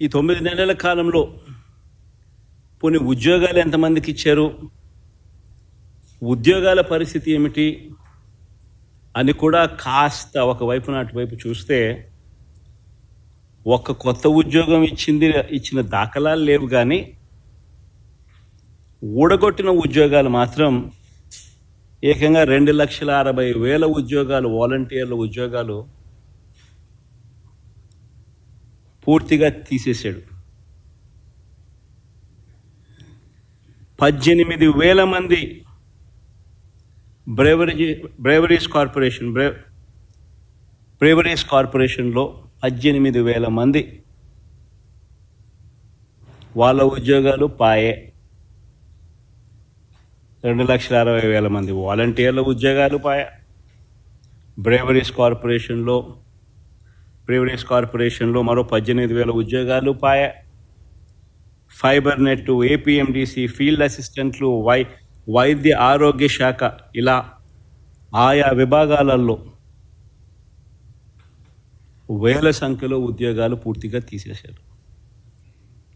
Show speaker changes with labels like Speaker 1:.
Speaker 1: ఈ 9 నెలల కాలంలో పోనీ ఉద్యోగాలు ఎంతమందికి ఇచ్చారు, ఉద్యోగాల పరిస్థితి ఏమిటి అని కూడా కాస్త ఒకవైపు అటువైపు చూస్తే ఒక్క కొత్త ఉద్యోగం ఇచ్చిన దాఖలాలు లేవు, కానీ ఊడగొట్టిన ఉద్యోగాలు మాత్రం ఏకంగా 2,60,000 ఉద్యోగాలు, వాలంటీర్ల ఉద్యోగాలు పూర్తిగా తీసేశాడు. 18,000 మంది బ్రేవరీస్ కార్పొరేషన్లో 18,000 మంది వాళ్ళ ఉద్యోగాలు పాయే. 2,60,000 మంది వాలంటీర్ల ఉద్యోగాలు పాయే. బ్రేవరీస్ కార్పొరేషన్లో మరో 18,000 ఉద్యోగాలు పాయే. ఫైబర్ నెట్, ఏపీఎండిసి, ఫీల్డ్ అసిస్టెంట్లు, వైద్య ఆరోగ్య శాఖ, ఇలా ఆయా విభాగాలలో వేల సంఖ్యలో ఉద్యోగాలు పూర్తిగా తీసేశారు.